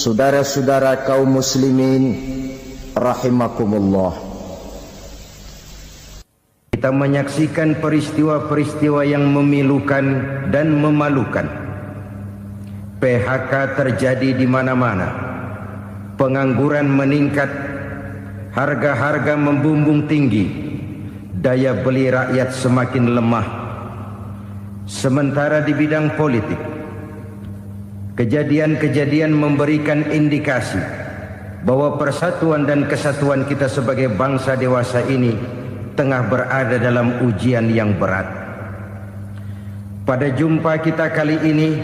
Saudara-saudara kaum muslimin rahimakumullah, kita menyaksikan peristiwa-peristiwa yang memilukan dan memalukan. PHK terjadi di mana-mana, pengangguran meningkat, harga-harga membumbung tinggi, daya beli rakyat semakin lemah. Sementara di bidang politik, kejadian-kejadian memberikan indikasi bahwa persatuan dan kesatuan kita sebagai bangsa dewasa ini tengah berada dalam ujian yang berat. Pada jumpa kita kali ini,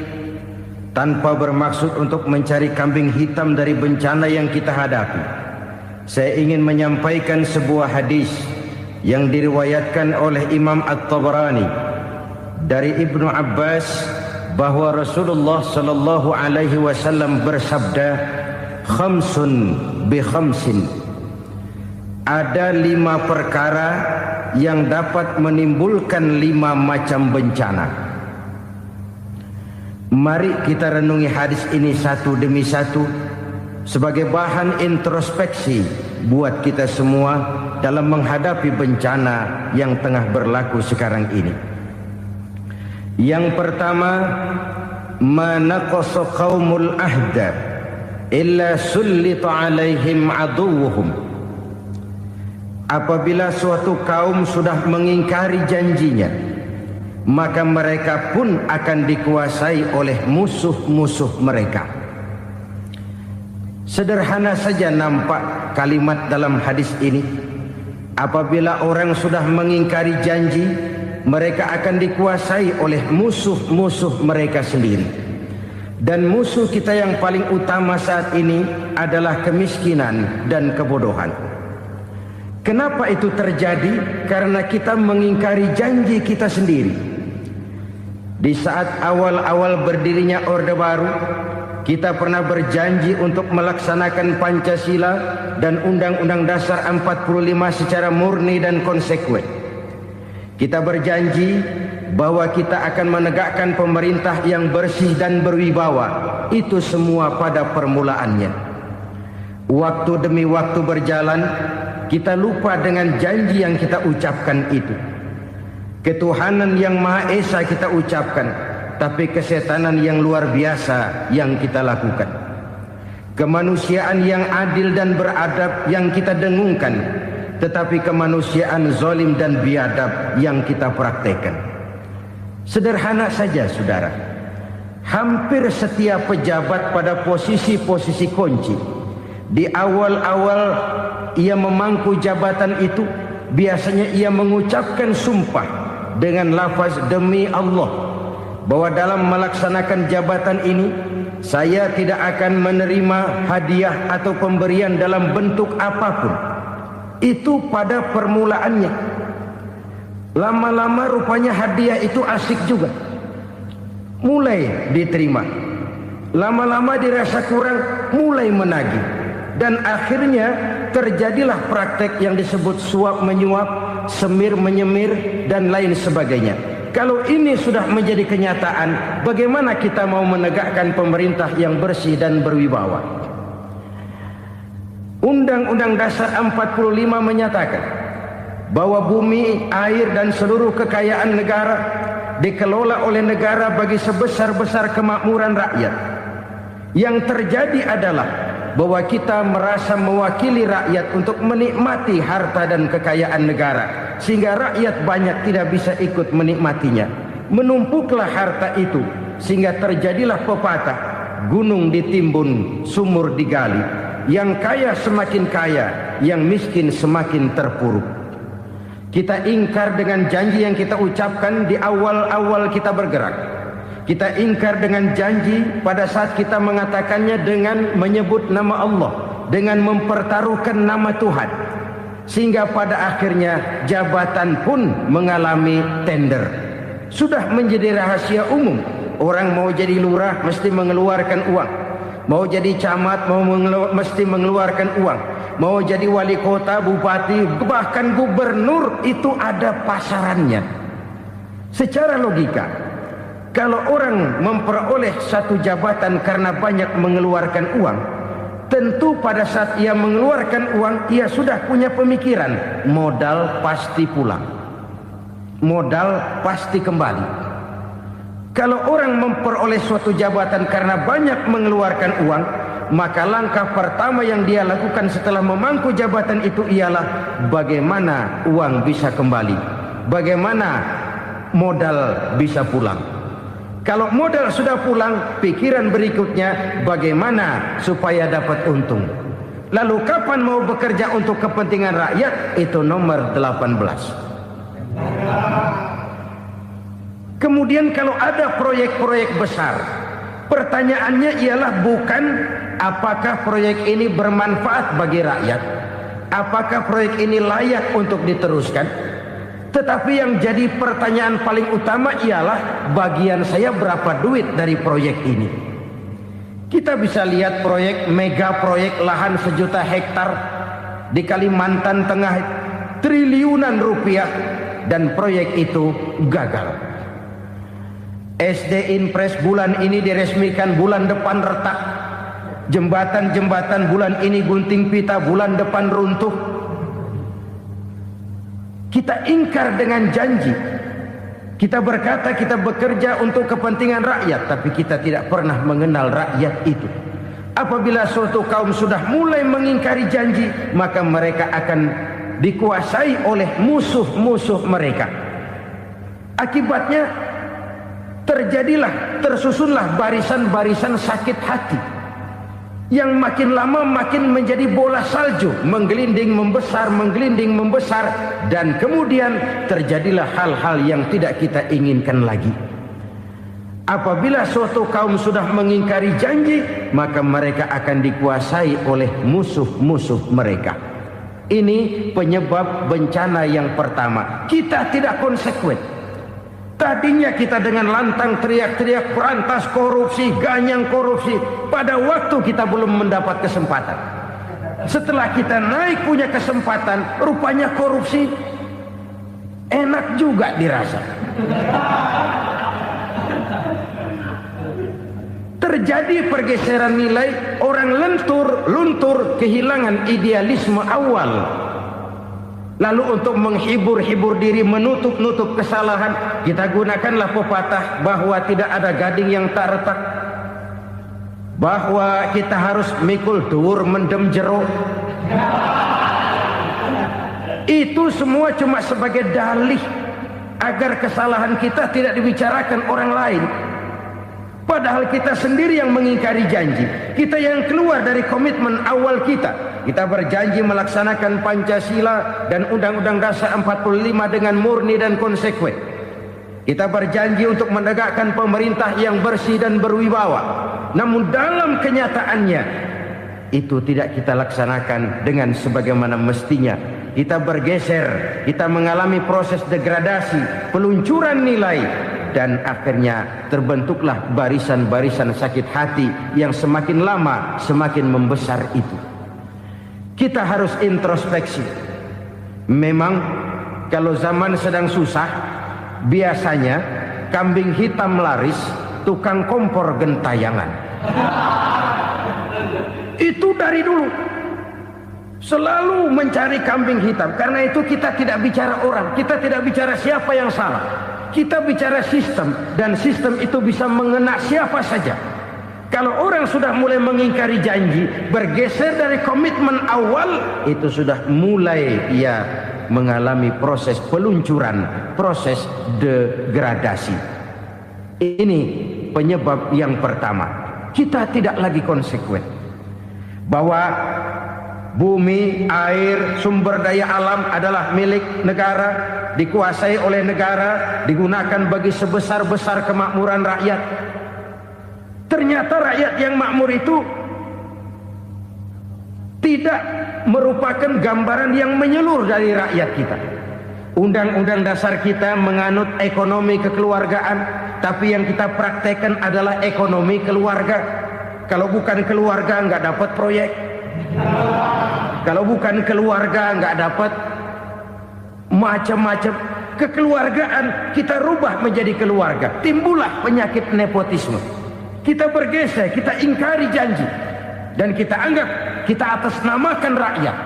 tanpa bermaksud untuk mencari kambing hitam dari bencana yang kita hadapi, saya ingin menyampaikan sebuah hadis yang diriwayatkan oleh Imam At-Tabarani dari Ibnu Abbas bahwa Rasulullah sallallahu alaihi wasallam bersabda, khamsun bi khamsin, ada 5 perkara yang dapat menimbulkan 5 macam bencana. Mari kita renungi hadis ini satu demi satu sebagai bahan introspeksi buat kita semua dalam menghadapi bencana yang tengah berlaku sekarang ini. Yang pertama, manaqasa qaumul ahda illa sullita alaihim aduwwuhum. Apabila suatu kaum sudah mengingkari janjinya, maka mereka pun akan dikuasai oleh musuh-musuh mereka. Sederhana saja nampak kalimat dalam hadis ini. Apabila orang sudah mengingkari janji, mereka akan dikuasai oleh musuh-musuh mereka sendiri. Dan musuh kita yang paling utama saat ini adalah kemiskinan dan kebodohan. Kenapa itu terjadi? Karena kita mengingkari janji kita sendiri. Di saat awal-awal berdirinya Orde Baru, kita pernah berjanji untuk melaksanakan Pancasila dan Undang-Undang Dasar 45 secara murni dan konsekuen. Kita berjanji bahwa kita akan menegakkan pemerintah yang bersih dan berwibawa. Itu semua pada permulaannya. Waktu demi waktu berjalan, kita lupa dengan janji yang kita ucapkan itu. Ketuhanan yang Maha Esa kita ucapkan, tapi kesetanan yang luar biasa yang kita lakukan. Kemanusiaan yang adil dan beradab yang kita dengungkan, tetapi kemanusiaan zalim dan biadab yang kita praktekkan. Sederhana saja saudara, hampir setiap pejabat pada posisi-posisi kunci, di awal-awal ia memangku jabatan itu, biasanya ia mengucapkan sumpah dengan lafaz demi Allah, bahwa dalam melaksanakan jabatan ini saya tidak akan menerima hadiah atau pemberian dalam bentuk apapun. Itu pada permulaannya. Lama-lama rupanya hadiah itu asik juga, mulai diterima. Lama-lama dirasa kurang, mulai menagih. Dan akhirnya terjadilah praktek yang disebut suap menyuap, semir menyemir, dan lain sebagainya. Kalau ini sudah menjadi kenyataan, bagaimana kita mau menegakkan pemerintah yang bersih dan berwibawa? Undang-Undang Dasar 45 menyatakan bahwa bumi, air, dan seluruh kekayaan negara dikelola oleh negara bagi sebesar-besar kemakmuran rakyat. Yang terjadi adalah bahwa kita merasa mewakili rakyat untuk menikmati harta dan kekayaan negara, sehingga rakyat banyak tidak bisa ikut menikmatinya. Menumpuklah harta itu sehingga terjadilah pepatah, gunung ditimbun, sumur digali. Yang kaya semakin kaya, yang miskin semakin terpuruk. Kita ingkar dengan janji yang kita ucapkan di awal-awal kita bergerak. Kita ingkar dengan janji pada saat kita mengatakannya dengan menyebut nama Allah, dengan mempertaruhkan nama Tuhan. Sehingga pada akhirnya jabatan pun mengalami tender. Sudah menjadi rahasia umum, orang mau jadi lurah mesti mengeluarkan uang, mau jadi camat mesti mengeluarkan uang, mau jadi wali kota, bupati, bahkan gubernur, itu ada pasarannya. Secara logika, Kalau orang memperoleh satu jabatan karena banyak mengeluarkan uang, tentu pada saat ia mengeluarkan uang, ia sudah punya pemikiran, modal pasti pulang, modal pasti kembali. Kalau orang memperoleh suatu jabatan karena banyak mengeluarkan uang, maka langkah pertama yang dia lakukan setelah memangku jabatan itu ialah bagaimana uang bisa kembali, bagaimana modal bisa pulang. Kalau modal sudah pulang, pikiran berikutnya bagaimana supaya dapat untung. Lalu kapan mau bekerja untuk kepentingan rakyat? Itu nomor 18. Kemudian kalau ada proyek-proyek besar, pertanyaannya ialah bukan apakah proyek ini bermanfaat bagi rakyat, apakah proyek ini layak untuk diteruskan, tetapi yang jadi pertanyaan paling utama ialah bagian saya berapa duit dari proyek ini. Kita bisa lihat proyek, mega proyek lahan 1 juta hektar di Kalimantan Tengah, triliunan rupiah, dan proyek itu gagal. SD Impres bulan ini diresmikan, bulan depan retak. Jembatan-jembatan bulan ini gunting pita, bulan depan runtuh. Kita ingkar dengan janji. Kita berkata kita bekerja untuk kepentingan rakyat, tapi kita tidak pernah mengenal rakyat itu. Apabila suatu kaum sudah mulai mengingkari janji, maka mereka akan dikuasai oleh musuh-musuh mereka. Akibatnya tersusunlah barisan-barisan sakit hati yang makin lama makin menjadi bola salju, menggelinding membesar, dan kemudian terjadilah hal-hal yang tidak kita inginkan lagi. Apabila suatu kaum sudah mengingkari janji, maka mereka akan dikuasai oleh musuh-musuh mereka. Ini penyebab bencana yang pertama. Kita tidak konsekuen. Tadinya kita dengan lantang teriak-teriak berantas korupsi, ganyang korupsi. Pada waktu kita belum mendapat kesempatan. Setelah kita naik punya kesempatan, rupanya korupsi enak juga dirasa. Terjadi pergeseran nilai, orang luntur, kehilangan idealisme awal. Lalu untuk menghibur diri, menutup kesalahan, kita gunakanlah pepatah bahwa tidak ada gading yang tak retak, bahwa kita harus mikul dhuwur mendem jero. Itu semua cuma sebagai dalih agar kesalahan kita tidak dibicarakan orang lain. Padahal kita sendiri yang mengingkari janji. Kita yang keluar dari komitmen awal kita. Kita berjanji melaksanakan Pancasila dan Undang-Undang Dasar 45 dengan murni dan konsekuen. Kita berjanji untuk menegakkan pemerintah yang bersih dan berwibawa. Namun dalam kenyataannya itu tidak kita laksanakan dengan sebagaimana mestinya. Kita bergeser, kita mengalami proses degradasi, peluncuran nilai, dan akhirnya terbentuklah barisan-barisan sakit hati yang semakin lama semakin membesar itu. Kita harus introspeksi. Memang kalau zaman sedang susah, biasanya kambing hitam laris, tukang kompor gentayangan. Itu dari dulu selalu mencari kambing hitam. Karena itu kita tidak bicara orang, kita tidak bicara siapa yang salah, kita bicara sistem, dan sistem itu bisa mengena siapa saja. Kalau orang sudah mulai mengingkari janji, bergeser dari komitmen awal, itu sudah mulai ia mengalami proses peluncuran, proses degradasi. Ini penyebab yang pertama. Kita tidak lagi konsekuen bahwa bumi, air, sumber daya alam adalah milik negara, dikuasai oleh negara, digunakan bagi sebesar-besar kemakmuran rakyat. Ternyata rakyat yang makmur itu tidak merupakan gambaran yang menyeluruh dari rakyat kita. Undang-undang dasar kita menganut ekonomi kekeluargaan, tapi yang kita praktekkan adalah ekonomi keluarga. Kalau bukan keluarga nggak dapat proyek. Kalau bukan keluarga nggak dapat macam-macam. kekeluargaan kita rubah menjadi keluarga, timbullah penyakit nepotisme. Kita bergeser, kita ingkari janji, dan kita anggap kita atasnamakan rakyat.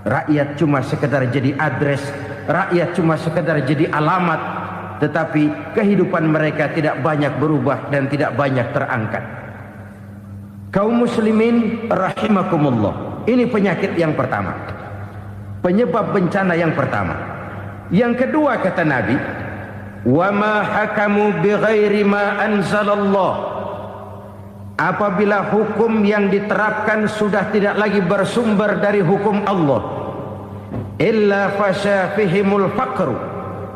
Rakyat cuma sekedar jadi adres, rakyat cuma sekedar jadi alamat, tetapi kehidupan mereka tidak banyak berubah dan tidak banyak terangkat. Kaum muslimin rahimakumullah, ini penyakit yang pertama, penyebab bencana yang pertama. Yang kedua kata Nabi, wa ma hakamu bighairi ma anzalallah. Apabila hukum yang diterapkan sudah tidak lagi bersumber dari hukum Allah, illa fasha fihimul faqru,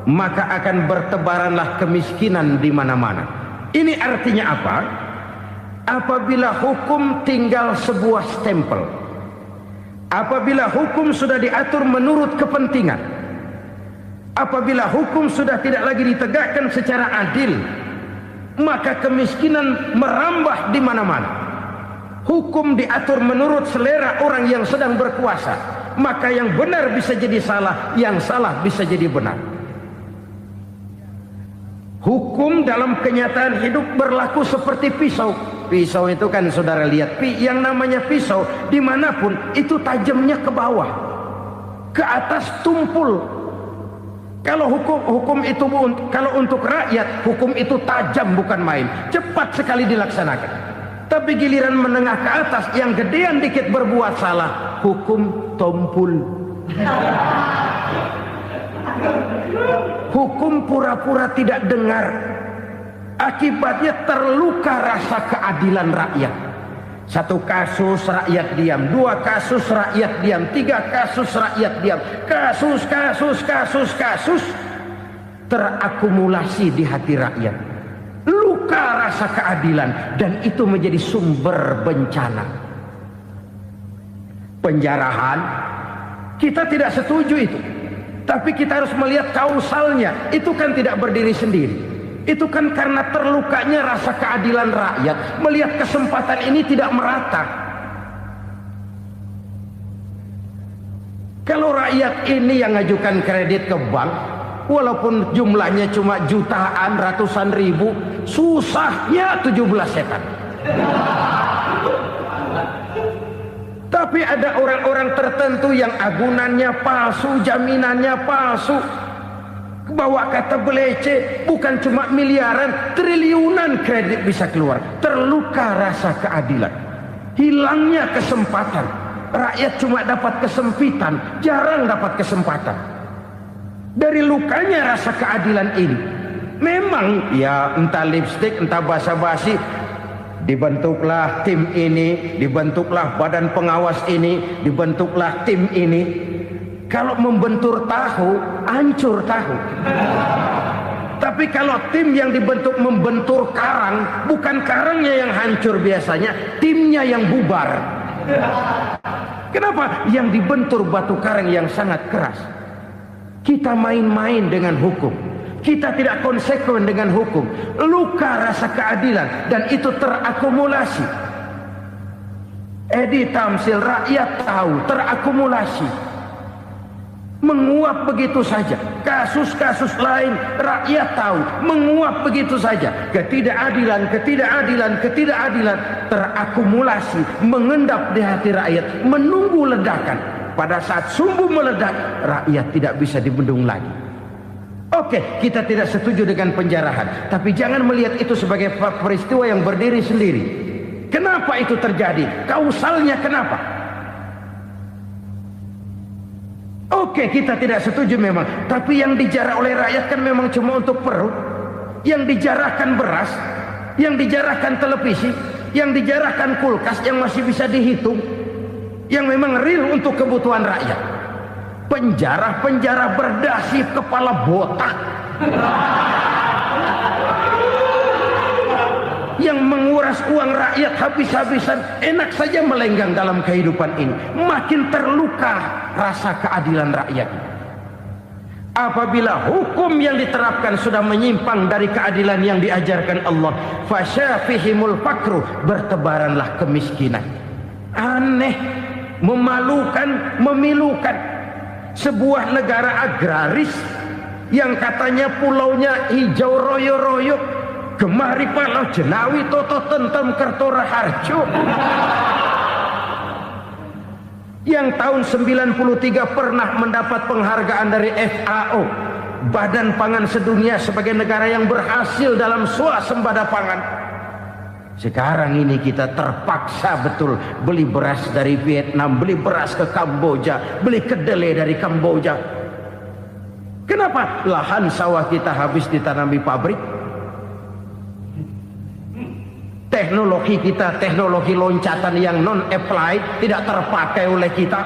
maka akan bertebaranlah kemiskinan di mana-mana. Ini artinya apa? Apabila hukum tinggal sebuah stempel, apabila hukum sudah diatur menurut kepentingan, apabila hukum sudah tidak lagi ditegakkan secara adil, maka kemiskinan merambah di mana-mana. Hukum diatur menurut selera orang yang sedang berkuasa, maka yang benar bisa jadi salah, yang salah bisa jadi benar. Hukum dalam kenyataan hidup berlaku seperti pisau. Pisau itu kan saudara lihat, yang namanya pisau dimanapun itu tajamnya ke bawah, ke atas tumpul. Kalau hukum itu, kalau untuk rakyat, hukum itu tajam bukan main, cepat sekali dilaksanakan. Tapi giliran menengah ke atas, yang gedean dikit berbuat salah, hukum tumpul. Hukum pura-pura tidak dengar, akibatnya terluka rasa keadilan rakyat. Satu kasus rakyat diam, dua kasus rakyat diam, tiga kasus rakyat diam, kasus terakumulasi di hati rakyat, luka rasa keadilan, dan itu menjadi sumber bencana. Penjarahan, kita tidak setuju itu, tapi kita harus melihat kausalnya. Itu kan tidak berdiri sendiri. Itu kan karena terlukanya rasa keadilan rakyat, melihat kesempatan ini tidak merata. Kalau rakyat ini yang ngajukan kredit ke bank, walaupun jumlahnya cuma jutaan, ratusan ribu, susahnya 17 setan. Tapi ada orang-orang tertentu yang agunannya palsu, jaminannya palsu, bawa kata belece, bukan cuma miliaran, triliunan kredit bisa keluar. Terluka rasa keadilan, hilangnya kesempatan. Rakyat cuma dapat kesempitan, jarang dapat kesempatan. Dari lukanya rasa keadilan ini, memang ya entah lipstick, entah basa-basi, dibentuklah tim ini, dibentuklah badan pengawas ini, dibentuklah tim ini. Kalau membentur tahu, hancur tahu. Tapi kalau tim yang dibentuk membentur karang, bukan karangnya yang hancur biasanya, timnya yang bubar. Kenapa? Yang dibentur batu karang yang sangat keras. Kita main-main dengan hukum, kita tidak konsekuen dengan hukum, luka rasa keadilan, dan itu terakumulasi. Edi Tamsil, rakyat tahu, terakumulasi, menguap begitu saja. Kasus-kasus lain rakyat tahu, menguap begitu saja. Ketidakadilan terakumulasi, mengendap di hati rakyat, menunggu ledakan. Pada saat sumbu meledak, rakyat tidak bisa dibendung lagi. Oke, kita tidak setuju dengan penjarahan, tapi jangan melihat itu sebagai peristiwa yang berdiri sendiri. Kenapa itu terjadi? Kausalnya kenapa? Oke, kita tidak setuju memang, tapi yang dijarah oleh rakyat kan memang cuma untuk perut. Yang dijarahkan beras, yang dijarahkan televisi, yang dijarahkan kulkas yang masih bisa dihitung, yang memang real untuk kebutuhan rakyat. Penjara-penjara berdasi kepala botak yang menguras uang rakyat habis-habisan, enak saja melenggang dalam kehidupan ini. Makin terluka rasa keadilan rakyat. Apabila hukum yang diterapkan sudah menyimpang dari keadilan yang diajarkan Allah, fasyafihimul fakru, bertebaranlah kemiskinan. Aneh, memalukan, memilukan. Sebuah negara agraris yang katanya pulaunya hijau royo-royo, gemari palau jenawi toto tentem kertora harjo, yang tahun 93 pernah mendapat penghargaan dari FAO, Badan Pangan Sedunia, sebagai negara yang berhasil dalam swasembada pangan. Sekarang ini kita terpaksa betul beli beras dari Vietnam, beli beras ke Kamboja, beli kedelai dari Kamboja. Kenapa? Lahan sawah kita habis ditanami pabrik. Teknologi kita, teknologi loncatan yang non-applied, tidak terpakai oleh kita.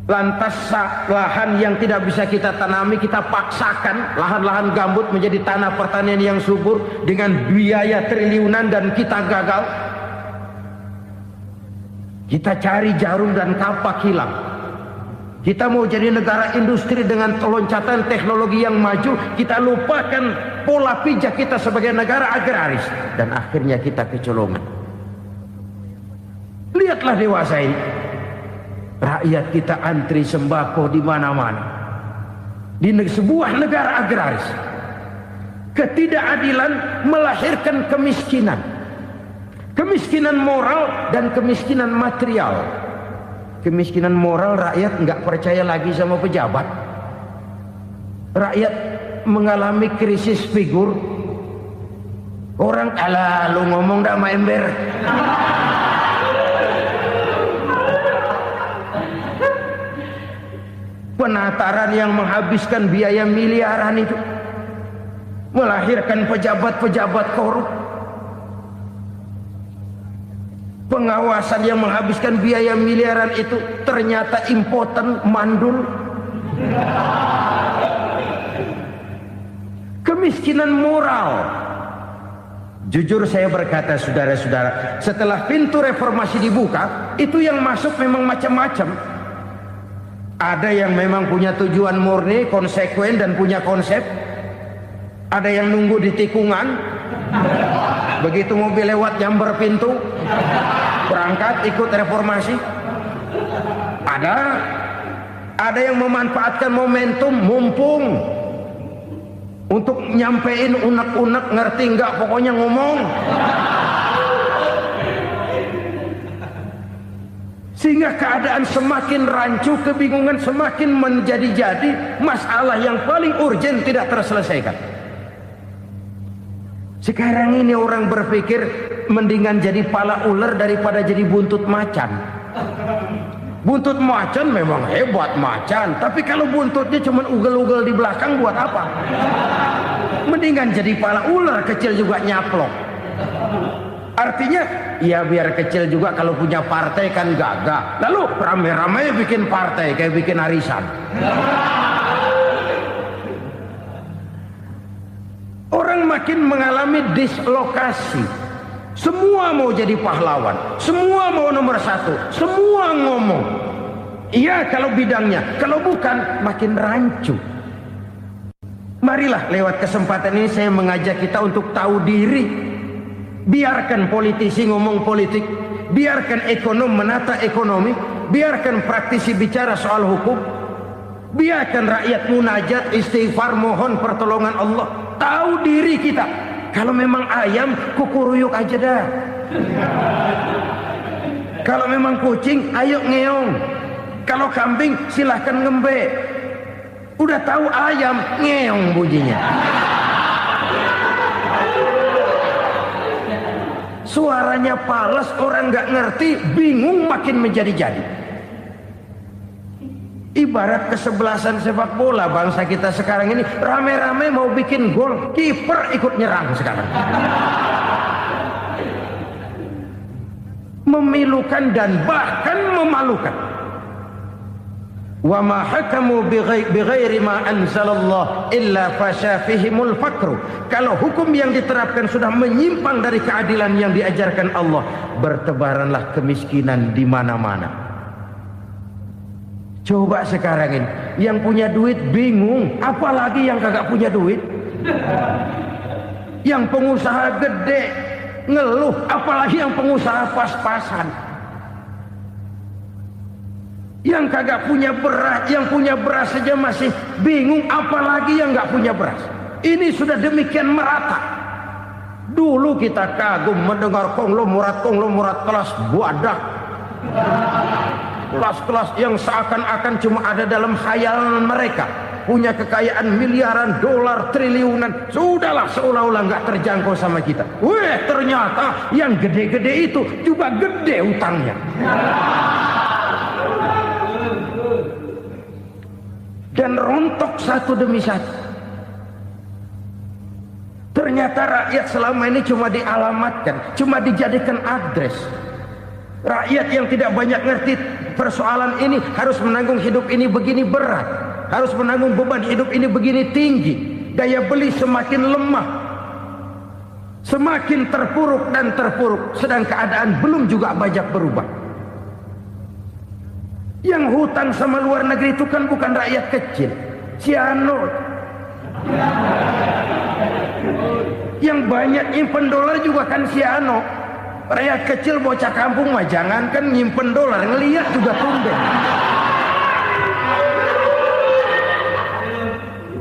Lantas lahan yang tidak bisa kita tanami, kita paksakan lahan-lahan gambut menjadi tanah pertanian yang subur dengan biaya triliunan, dan kita gagal. Kita cari jarum dan kapak hilang. Kita mau jadi negara industri dengan loncatan teknologi yang maju, kita lupakan pola pijak kita sebagai negara agraris, dan akhirnya kita kecolongan. Lihatlah dewasa ini, rakyat kita antri sembako di mana-mana. Di sebuah negara agraris, ketidakadilan melahirkan kemiskinan, kemiskinan moral dan kemiskinan material. Kemiskinan moral, rakyat nggak percaya lagi sama pejabat. Rakyat mengalami krisis figur. Orang alah lu ngomong dah sama ember. Penataran yang menghabiskan biaya miliaran itu melahirkan pejabat-pejabat korup. Pengawasan yang menghabiskan biaya miliaran itu ternyata impoten, mandul. Kemiskinan moral. Jujur saya berkata, saudara-saudara, setelah pintu reformasi dibuka, itu yang masuk memang macam-macam. Ada yang memang punya tujuan murni, konsekuen dan punya konsep. Ada yang nunggu di tikungan, begitu mobil lewat nyamber pintu, berangkat ikut reformasi. Ada yang memanfaatkan momentum, mumpung untuk nyampein unek-unek, ngerti enggak, pokoknya ngomong. Sehingga keadaan semakin rancu, kebingungan semakin menjadi-jadi, masalah yang paling urgen tidak terselesaikan. Sekarang ini orang berpikir mendingan jadi pala ular daripada jadi buntut macan. Buntut macan memang hebat macan, tapi kalau buntutnya cuma ugel-ugel di belakang buat apa? Mendingan jadi pala ular, kecil juga nyaplok. Artinya ya biar kecil juga kalau punya partai kan gagah. Lalu rame-rame bikin partai kayak bikin arisan. Orang makin mengalami dislokasi. Semua mau jadi pahlawan, semua mau nomor satu, semua ngomong. Iya kalau bidangnya, kalau bukan makin rancu. Marilah lewat kesempatan ini saya mengajak kita untuk tahu diri. Biarkan politisi ngomong politik, biarkan ekonom menata ekonomi, biarkan praktisi bicara soal hukum, biarkan rakyat munajat, istighfar, mohon pertolongan Allah. Tahu diri kita. Kalau memang ayam, kukuruyuk aja dah. Kalau memang kucing, ayo ngeong. Kalau kambing, silahkan ngembe. Udah tahu ayam, ngeong bunyinya. Suaranya palas, orang nggak ngerti, bingung, makin menjadi-jadi. Ibarat kesebelasan sepak bola bangsa kita sekarang ini, rame-rame mau bikin gol, kiper ikut nyerang sekarang. Memilukan dan bahkan memalukan. Wa ma hakamu bighairi ma anzalallah illa fasyafihimul fakru. Kalau hukum yang diterapkan sudah menyimpang dari keadilan yang diajarkan Allah, bertebaranlah kemiskinan di mana-mana. Coba sekarang ini, yang punya duit bingung, apalagi yang kagak punya duit. Yang pengusaha gede ngeluh, apalagi yang pengusaha pas-pasan. Yang kagak punya beras, yang punya beras saja masih bingung, apalagi yang nggak punya beras. Ini sudah demikian merata. Dulu kita kagum mendengar konglomerat kelas buadah, kelas-kelas yang seakan-akan cuma ada dalam khayalan mereka, punya kekayaan miliaran dolar, triliunan. Sudahlah, seolah-olah nggak terjangkau sama kita. Weh, ternyata yang gede-gede itu juga gede utangnya. Dan rontok satu demi satu. Ternyata rakyat selama ini cuma dialamatkan, cuma dijadikan address. Rakyat yang tidak banyak ngerti persoalan ini harus menanggung hidup ini begini berat, harus menanggung beban hidup ini begini tinggi. Daya beli semakin lemah, semakin terpuruk dan terpuruk, sedang keadaan belum juga banyak berubah. Yang hutang sama luar negeri itu kan bukan rakyat kecil, Ciano. Yang banyak nyimpen dolar juga kan Ciano. Rakyat kecil bocah kampung mah jangankan nyimpen dolar, ngelihat juga tumben.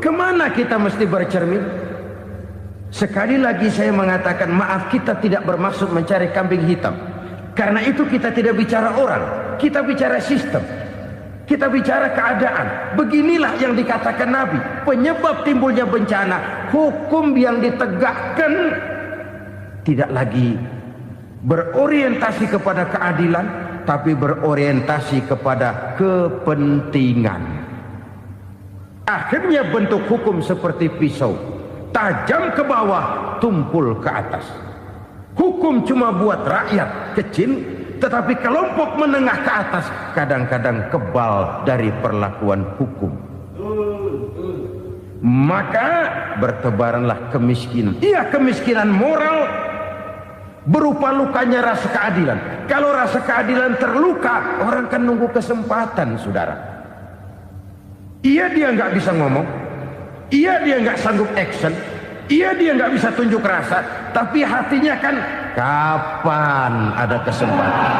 Kemana kita mesti bercermin? Sekali lagi saya mengatakan, maaf, kita tidak bermaksud mencari kambing hitam. Karena itu kita tidak bicara orang, kita bicara sistem, kita bicara keadaan. Beginilah yang dikatakan Nabi, penyebab timbulnya bencana, hukum yang ditegakkan tidak lagi berorientasi kepada keadilan, tapi berorientasi kepada kepentingan. Akhirnya bentuk hukum seperti pisau, tajam ke bawah, tumpul ke atas. Hukum cuma buat rakyat kecil, tetapi kelompok menengah ke atas kadang-kadang kebal dari perlakuan hukum. Maka bertebaranlah kemiskinan. Iya, kemiskinan moral berupa lukanya rasa keadilan. Kalau rasa keadilan terluka, orang kan nunggu kesempatan, saudara. Iya, dia nggak bisa ngomong. Iya, dia nggak sanggup action. Iya, dia nggak bisa tunjuk rasa, tapi hatinya kan, kapan ada kesempatan,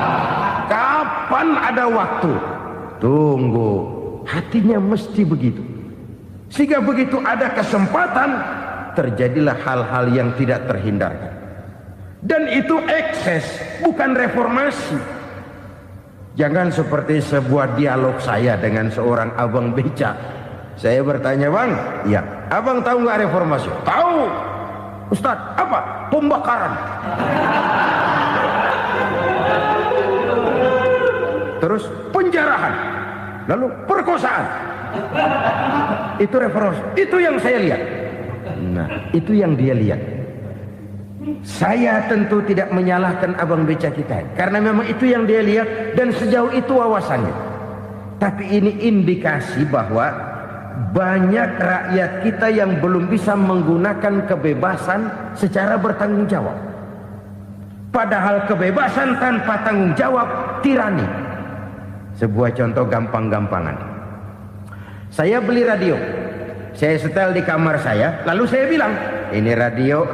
kapan ada waktu, tunggu. Hatinya mesti begitu. Sehingga begitu ada kesempatan, terjadilah hal-hal yang tidak terhindarkan. Dan itu ekses, bukan reformasi. Jangan seperti sebuah dialog saya dengan seorang abang beca. Saya bertanya, bang, ya, abang tahu nggak reformasi? Tahu. Ustadz, apa? Pembakaran. Terus penjarahan. Lalu perkosaan. Itu reformasi. Itu yang saya lihat. Nah, itu yang dia lihat. Saya tentu tidak menyalahkan abang beca kita, karena memang itu yang dia lihat dan sejauh itu wawasannya. Tapi ini indikasi bahwa banyak rakyat kita yang belum bisa menggunakan kebebasan secara bertanggung jawab. Padahal kebebasan tanpa tanggung jawab tirani. Sebuah contoh gampang-gampangan. Saya beli radio, saya setel di kamar saya, lalu saya bilang, ini radio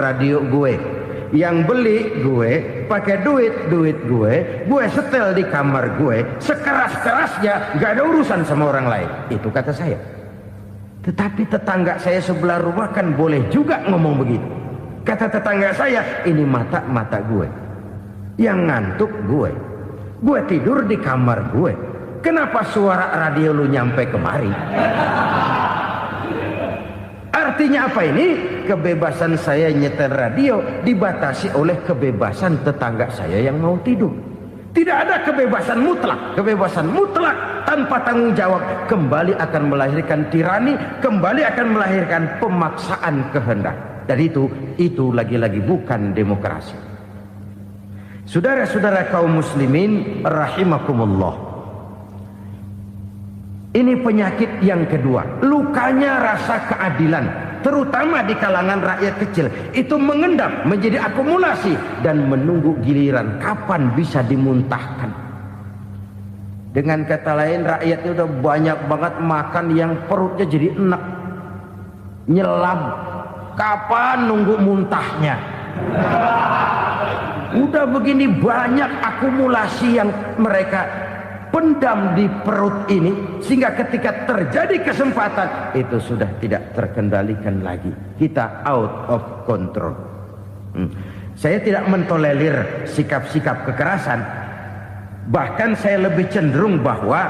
gue. Yang beli gue, pakai duit gue setel di kamar gue, sekeras-kerasnya, gak ada urusan sama orang lain. Itu kata saya. Tetapi tetangga saya sebelah rumah kan boleh juga ngomong begitu. Kata tetangga saya, ini mata gue, yang ngantuk gue tidur di kamar gue, kenapa suara radio lu nyampe kemari? Artinya apa ini? Kebebasan saya nyetel radio dibatasi oleh kebebasan tetangga saya yang mau tidur. Tidak ada kebebasan mutlak. Kebebasan mutlak tanpa tanggung jawab kembali akan melahirkan tirani, kembali akan melahirkan pemaksaan kehendak. Dan itu lagi-lagi bukan demokrasi. Saudara-saudara kaum muslimin rahimakumullah. Ini penyakit yang kedua, lukanya rasa keadilan, terutama di kalangan rakyat kecil. Itu mengendap menjadi akumulasi dan menunggu giliran kapan bisa dimuntahkan. Dengan kata lain, rakyatnya udah banyak banget makan yang perutnya jadi enak, nyelam. Kapan nunggu muntahnya? Udah begini banyak akumulasi yang mereka terpendam di perut ini, sehingga ketika terjadi kesempatan itu sudah tidak terkendalikan lagi. Kita out of control. Saya tidak mentolerir sikap-sikap kekerasan. Bahkan saya lebih cenderung bahwa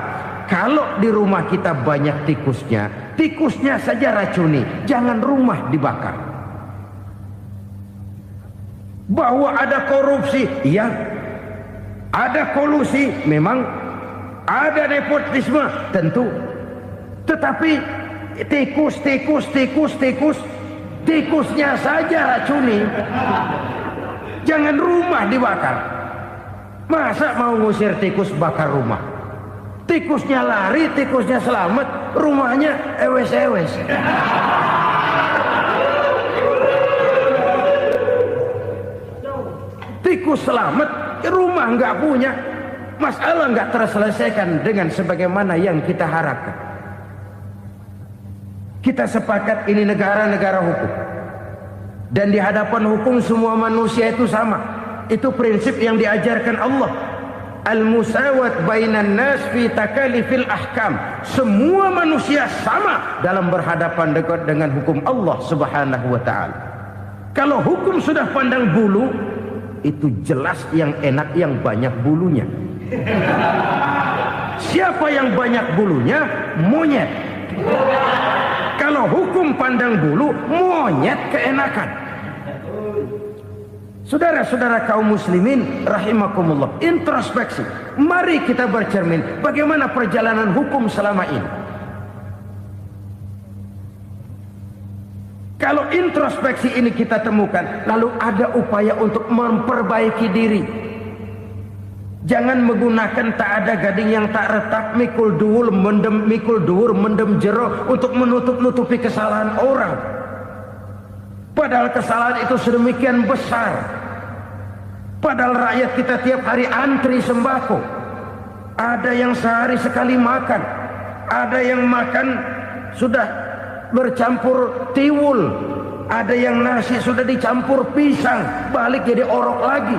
kalau di rumah kita banyak tikusnya, tikusnya saja racuni, jangan rumah dibakar. Bahwa ada korupsi, iya. Ada kolusi, memang. Ada nepotisme, tentu. Tetapi tikusnya saja racuni. Jangan rumah dibakar. Masa mau ngusir tikus bakar rumah? Tikusnya lari, tikusnya selamat, rumahnya ewes-ewes. Tikus selamat, rumah nggak punya, masalah nggak terselesaikan dengan sebagaimana yang kita harapkan. Kita sepakat ini negara hukum, dan di hadapan hukum semua manusia itu sama. Itu prinsip yang diajarkan Allah. Al-musawat bainan nas fi takalifil ahkam. Semua manusia sama dalam berhadapan dengan hukum Allah Subhanahu wa taala. Kalau hukum sudah pandang bulu, itu jelas yang enak yang banyak bulunya. Siapa yang banyak bulunya? Monyet. Kalau hukum pandang bulu, monyet keenakan. Saudara-saudara kaum muslimin rahimakumullah, introspeksi. Mari kita bercermin bagaimana perjalanan hukum selama ini. Kalau introspeksi ini kita temukan, lalu ada upaya untuk memperbaiki diri. Jangan menggunakan tak ada gading yang tak retak, mikul duwur mendem jero untuk menutup-nutupi kesalahan orang. Padahal kesalahan itu sedemikian besar. Padahal rakyat kita tiap hari antri sembako. Ada yang sehari sekali makan. Ada yang makan sudah bercampur tiwul. Ada yang nasi sudah dicampur pisang, balik jadi orok lagi.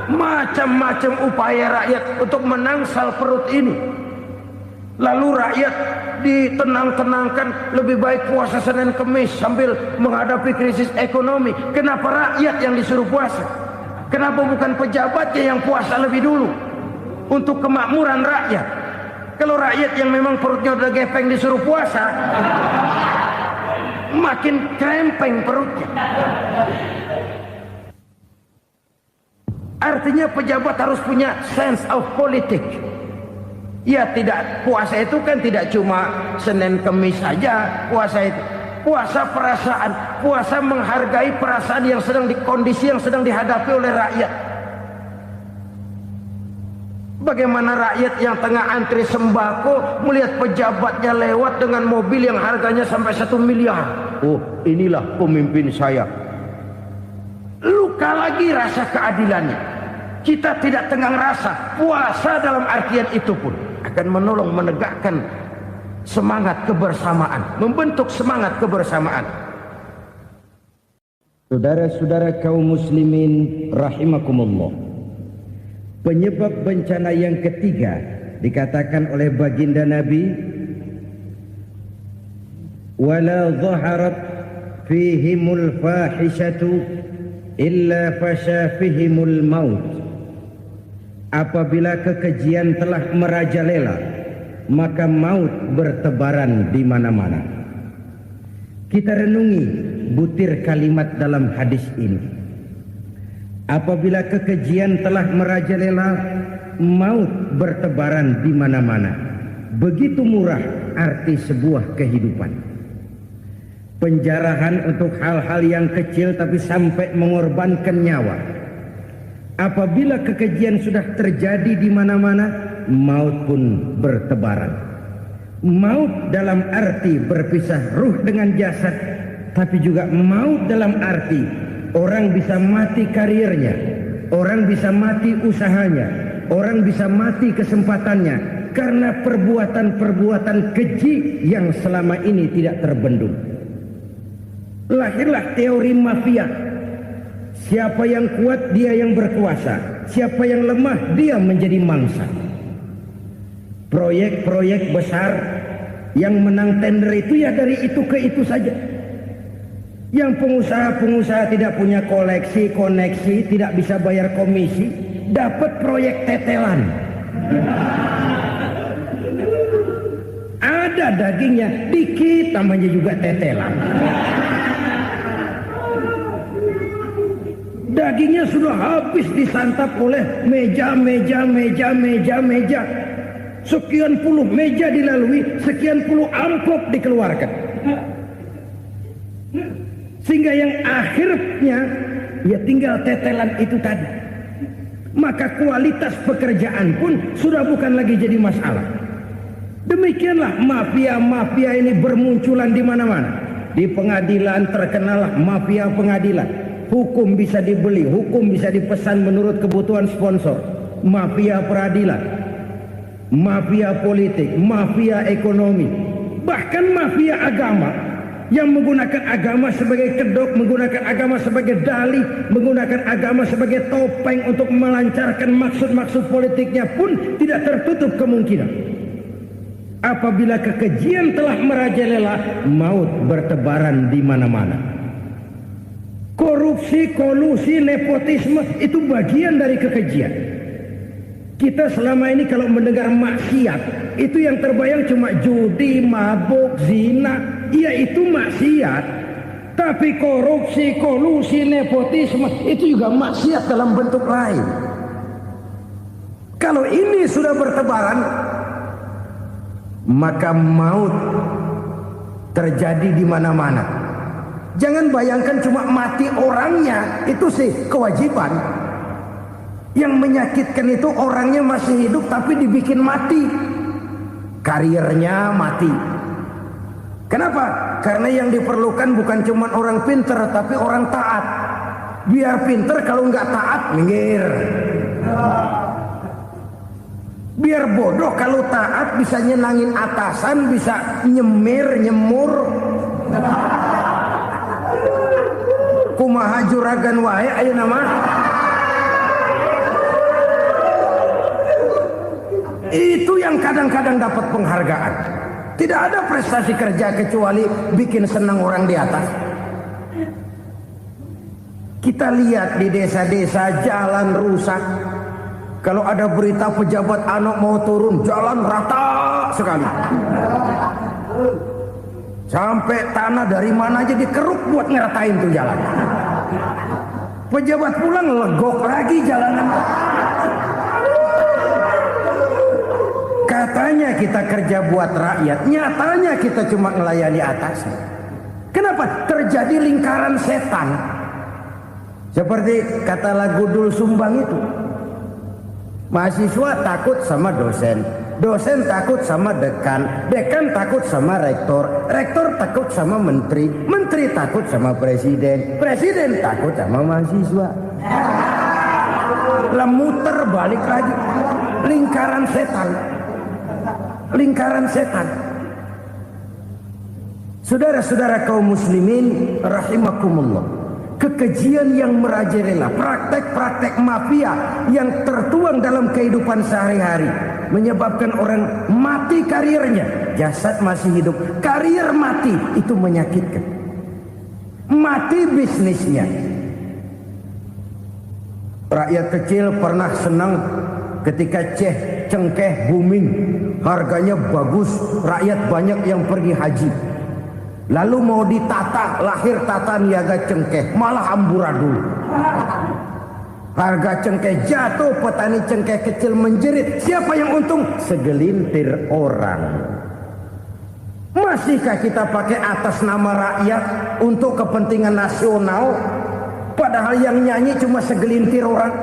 Macam-macam upaya rakyat untuk menangsal perut ini. Lalu rakyat ditenang-tenangkan, lebih baik puasa Senin Kemis sambil menghadapi krisis ekonomi. Kenapa rakyat yang disuruh puasa? Kenapa bukan pejabatnya yang puasa lebih dulu untuk kemakmuran rakyat? Kalau rakyat yang memang perutnya udah gepeng disuruh puasa, makin krempeng perutnya. Artinya pejabat harus punya sense of politik. Ya, tidak, puasa itu kan tidak cuma Senin Kemis saja. Puasa itu puasa perasaan, puasa menghargai perasaan yang sedang kondisi yang sedang dihadapi oleh rakyat. Bagaimana rakyat yang tengah antri sembako melihat pejabatnya lewat dengan mobil yang harganya sampai 1 miliar. Oh, inilah pemimpin saya. Luka lagi rasa keadilannya. Kita tidak tenggang rasa. Puasa dalam artian itu pun akan menolong menegakkan semangat kebersamaan, membentuk semangat kebersamaan. Saudara-saudara kaum muslimin rahimakumullah, penyebab bencana yang ketiga dikatakan oleh baginda Nabi, wala dhaharat fihimul fahishatu illa fasha fihimul maut. Apabila kekejian telah merajalela, maka maut bertebaran di mana-mana. Kita renungi butir kalimat dalam hadis ini. Apabila kekejian telah merajalela, maut bertebaran di mana-mana. Begitu murah arti sebuah kehidupan. Penjarahan untuk hal-hal yang kecil tapi sampai mengorbankan nyawa. Apabila kekejian sudah terjadi di mana-mana, maut pun bertebaran. Maut dalam arti berpisah ruh dengan jasad, tapi juga maut dalam arti orang bisa mati karirnya, orang bisa mati usahanya, orang bisa mati kesempatannya karena perbuatan-perbuatan keji yang selama ini tidak terbendung. Lahirlah teori mafia. Siapa yang kuat dia yang berkuasa. siapa yang lemah dia menjadi mangsa. Proyek-proyek besar yang menang tender itu ya dari itu ke itu saja. Yang pengusaha-pengusaha tidak punya koneksi, tidak bisa bayar komisi, dapat proyek tetelan. Ada dagingnya, dikit namanya juga tetelan. Dagingnya sudah habis disantap oleh meja. Sekian puluh meja dilalui, sekian puluh amplop dikeluarkan. Sehingga yang akhirnya ya tinggal tetelan itu tadi. Maka kualitas pekerjaan pun sudah bukan lagi jadi masalah. Demikianlah mafia-mafia ini bermunculan di mana-mana. Di pengadilan terkenallah mafia pengadilan. Hukum bisa dibeli, hukum bisa dipesan menurut kebutuhan sponsor. Mafia peradilan, mafia politik, mafia ekonomi, bahkan mafia agama yang menggunakan agama sebagai kedok, menggunakan agama sebagai dalih, menggunakan agama sebagai topeng untuk melancarkan maksud-maksud politiknya pun tidak tertutup kemungkinan. Apabila kekejian telah merajalela, maut bertebaran di mana-mana. Korupsi, kolusi, nepotisme itu bagian dari kekejian. Kita selama ini kalau mendengar maksiat, itu yang terbayang cuma judi, mabuk, zina. Iya itu maksiat. Tapi korupsi, kolusi, nepotisme itu juga maksiat dalam bentuk lain. Kalau ini sudah bertebaran, maka maut terjadi di mana-mana. Jangan bayangkan cuma mati orangnya, itu sih kewajiban. Yang menyakitkan itu orangnya masih hidup tapi dibikin mati. Karirnya mati. Kenapa? Karena yang diperlukan bukan cuma orang pinter tapi orang taat. Biar pinter, kalau nggak taat minggir. Biar bodoh, kalau taat bisa nyenangin atasan, bisa nyemur. Kumaha juragan wae ayeuna mah. Itu yang kadang-kadang dapat penghargaan. Tidak ada prestasi kerja kecuali bikin senang orang di atas. Kita lihat di desa-desa jalan rusak. Kalau ada berita pejabat anak mau turun, jalan rata sekali. Sampai tanah dari mana aja dikeruk buat ngeratain tuh jalan. Pejabat pulang legok lagi jalanan. Katanya kita kerja buat rakyat, nyatanya kita cuma melayani atasnya. Kenapa? Terjadi lingkaran setan. Seperti kata lagu Dul Sumbang itu. Mahasiswa takut sama dosen, dosen takut sama dekan, dekan takut sama rektor, rektor takut sama menteri, menteri takut sama presiden, presiden takut sama mahasiswa. Muter balik lagi. Lingkaran setan. Lingkaran setan. Saudara-saudara kaum muslimin rahimakumullah. Kekejian yang merajalela, praktek-praktek mafia yang tertuang dalam kehidupan sehari-hari menyebabkan orang mati karirnya, jasad masih hidup, karir mati, itu menyakitkan. Mati bisnisnya. Rakyat kecil pernah senang ketika cengkeh booming, harganya bagus, rakyat banyak yang pergi haji. Lalu mau ditata, lahir tata niaga cengkeh, malah amburadul. Harga cengkeh jatuh, petani cengkeh kecil menjerit. Siapa yang untung? Segelintir orang. Masihkah kita pakai atas nama rakyat untuk kepentingan nasional? Padahal yang nyanyi cuma segelintir orang.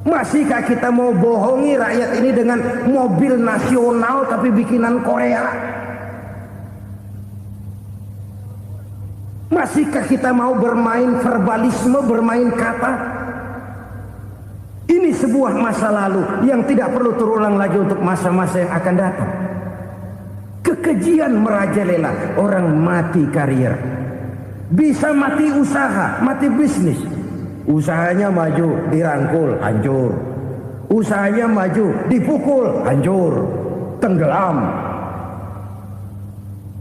Masihkah kita mau bohongi rakyat ini dengan mobil nasional tapi bikinan Korea? Masihkah kita mau bermain verbalisme, bermain kata? Ini sebuah masa lalu yang tidak perlu terulang lagi untuk masa-masa yang akan datang. Kekejian merajalela, orang mati karir. Bisa mati usaha, mati bisnis. Usahanya maju, dirangkul, hancur. Usahanya maju, dipukul, hancur, tenggelam.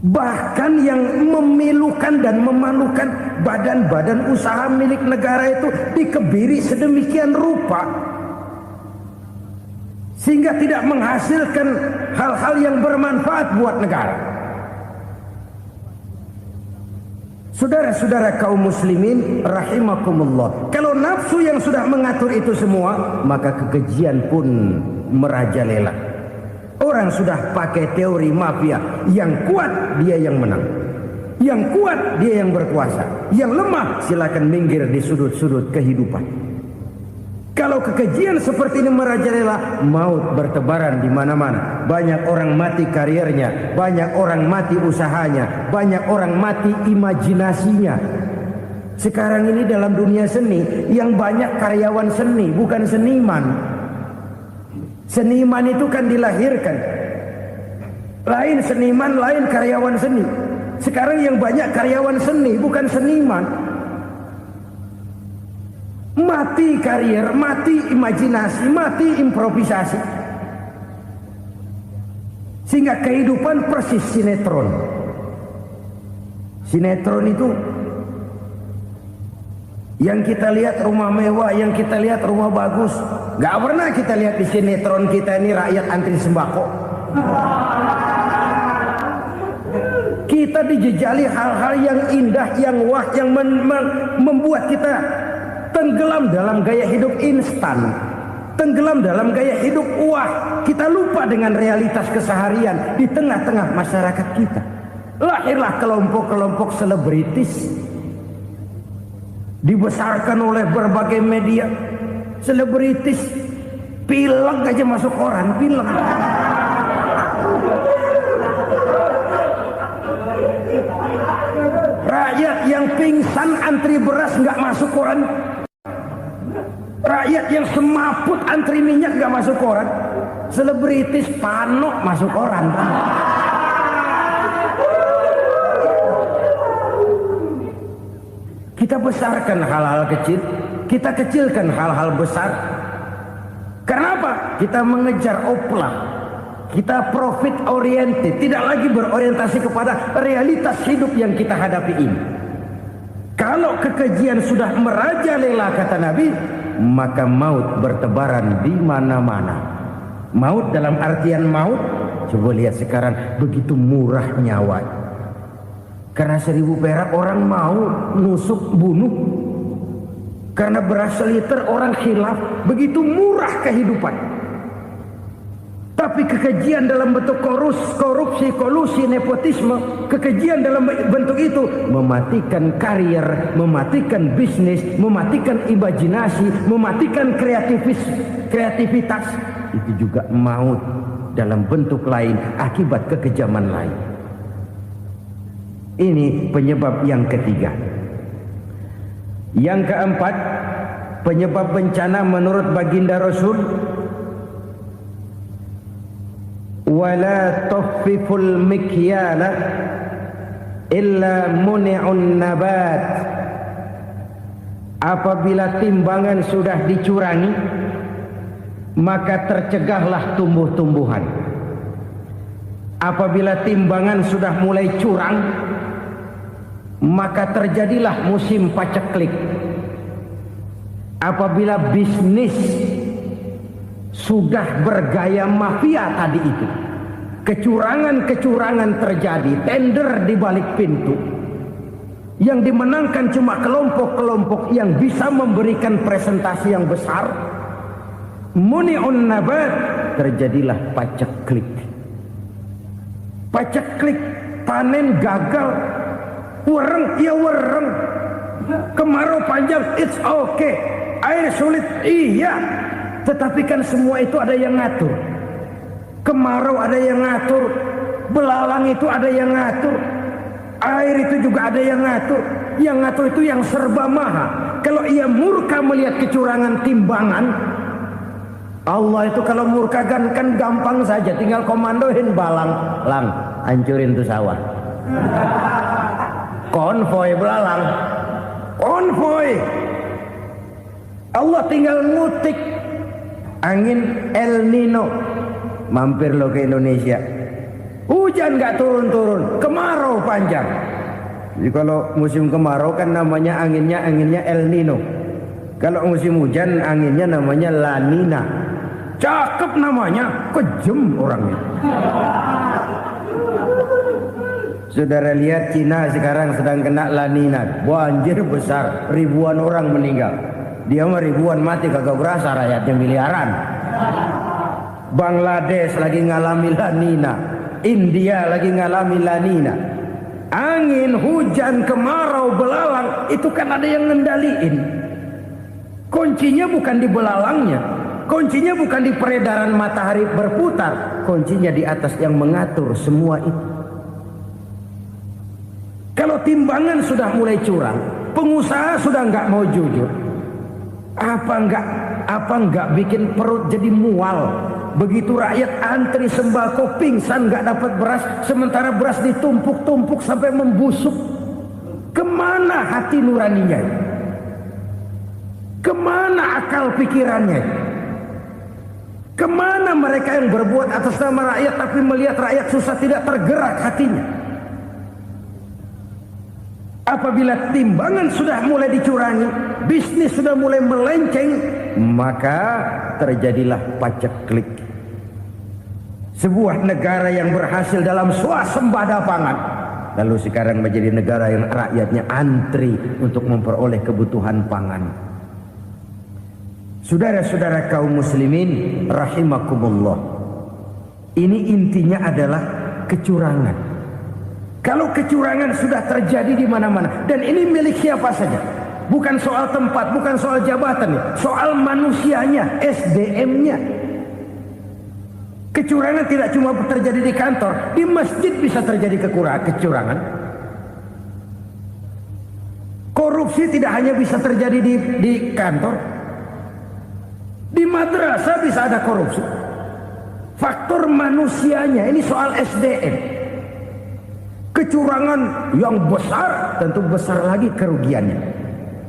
Bahkan yang memilukan dan memalukan badan-badan usaha milik negara itu dikebiri sedemikian rupa sehingga tidak menghasilkan hal-hal yang bermanfaat buat negara. Saudara-saudara kaum muslimin rahimakumullah, kalau nafsu yang sudah mengatur itu semua, maka kekejian pun merajalela. Orang sudah pakai teori mafia, yang kuat dia yang menang, yang kuat dia yang berkuasa, yang lemah silakan minggir di sudut-sudut kehidupan. Kalau kekejian seperti ini merajalela, maut bertebaran di mana-mana. Banyak orang mati karirnya, banyak orang mati usahanya, banyak orang mati imajinasinya. Sekarang ini dalam dunia seni, yang banyak karyawan seni, bukan seniman. Seniman itu kan dilahirkan, lain seniman, lain karyawan seni. Sekarang yang banyak karyawan seni, bukan seniman. Mati karir, mati imajinasi, mati improvisasi. Sehingga kehidupan persis sinetron. Sinetron itu yang kita lihat rumah mewah, yang kita lihat rumah bagus. Gak pernah kita lihat di sinetron kita ini rakyat antri sembako. Kita dijejali hal-hal yang indah, yang wah, yang membuat kita tenggelam dalam gaya hidup instan, tenggelam dalam gaya hidup wah. Kita lupa dengan realitas keseharian di tengah-tengah masyarakat kita. Lahirlah kelompok-kelompok selebritis, dibesarkan oleh berbagai media. Selebritis pilek aja masuk koran, pilek. Rakyat yang pingsan antri beras nggak masuk koran. Rakyat yang semaput antri minyak nggak masuk koran. Selebritis panok masuk koran. Kita besarkan hal-hal kecil, kita kecilkan hal-hal besar. Kenapa? Kita mengejar oplah, kita profit oriented, tidak lagi berorientasi kepada realitas hidup yang kita hadapi ini. Kalau kekejian sudah merajalela, kata Nabi, maka maut bertebaran di mana-mana. Maut dalam artian maut, coba lihat sekarang begitu murah nyawa. Karena 1000 perak orang mau nusuk bunuh. Karena beras seliter orang khilaf. Begitu murah kehidupan. Tapi kekejian dalam bentuk korupsi, kolusi, nepotisme, kekejian dalam bentuk itu mematikan karier, mematikan bisnis, mematikan imajinasi, mematikan kreativitas. Itu juga maut dalam bentuk lain akibat kekejaman lain. Ini penyebab yang ketiga. Yang keempat, penyebab bencana menurut baginda Rasul, wala tuffiful mikyala illa muni'un nabat. Apabila timbangan sudah dicurangi, maka tercegahlah tumbuh-tumbuhan. Apabila timbangan sudah mulai curang, maka terjadilah musim paceklik. Apabila bisnis sudah bergaya mafia tadi itu, kecurangan-kecurangan terjadi, tender di balik pintu, yang dimenangkan cuma kelompok-kelompok yang bisa memberikan presentasi yang besar, muni'un nabat, terjadilah paceklik. Paceklik, panen gagal. Wereng, ya wereng. Kemarau panjang, it's okay. Air sulit, iya. Tetapi kan semua itu ada yang ngatur. Kemarau ada yang ngatur, belalang itu ada yang ngatur, air itu juga ada yang ngatur. Yang ngatur itu yang serba maha. Kalau ia murka melihat kecurangan timbangan, Allah itu kalau murka kan gampang saja, tinggal komandoin balang, lang, hancurin tuh sawah. Konvoy belalang, konvoy. Allah tinggal ngutik angin El Nino. Mampir lo ke Indonesia, hujan nggak turun-turun, kemarau panjang. Jadi kalau musim kemarau kan namanya anginnya El Nino. Kalau musim hujan anginnya namanya La Nina. Cakep namanya, kejem orangnya. Saudara lihat Cina sekarang sedang kena La Nina, banjir besar, ribuan orang meninggal. Dia mah ribuan mati kagak berasa, rakyatnya miliaran. Bangladesh lagi ngalami La Nina, India lagi ngalami La Nina. Angin, hujan, kemarau, belalang itu kan ada yang ngendaliin. Kuncinya bukan di belalangnya, kuncinya bukan di peredaran matahari berputar, kuncinya di atas yang mengatur semua itu. Kalau timbangan sudah mulai curang, pengusaha sudah nggak mau jujur, apa nggak bikin perut jadi mual. Begitu rakyat antri sembako pingsan nggak dapat beras, sementara beras ditumpuk-tumpuk sampai membusuk. Kemana hati nuraninya? Kemana akal pikirannya? Kemana mereka yang berbuat atas nama rakyat tapi melihat rakyat susah tidak tergerak hatinya? Apabila timbangan sudah mulai dicurangi, bisnis sudah mulai melenceng, maka terjadilah paceklik. Sebuah negara yang berhasil dalam swasembada pangan, lalu sekarang menjadi negara yang rakyatnya antri untuk memperoleh kebutuhan pangan. Saudara-saudara kaum muslimin rahimakumullah, ini intinya adalah kecurangan. Kalau kecurangan sudah terjadi di mana-mana, dan ini milik siapa saja, bukan soal tempat, bukan soal jabatan, soal manusianya, SDM-nya. Kecurangan tidak cuma terjadi di kantor, di masjid bisa terjadi kecurangan. Korupsi tidak hanya bisa terjadi di kantor, di madrasah bisa ada korupsi. Faktor manusianya, ini soal SDM. Kecurangan yang besar tentu besar lagi kerugiannya.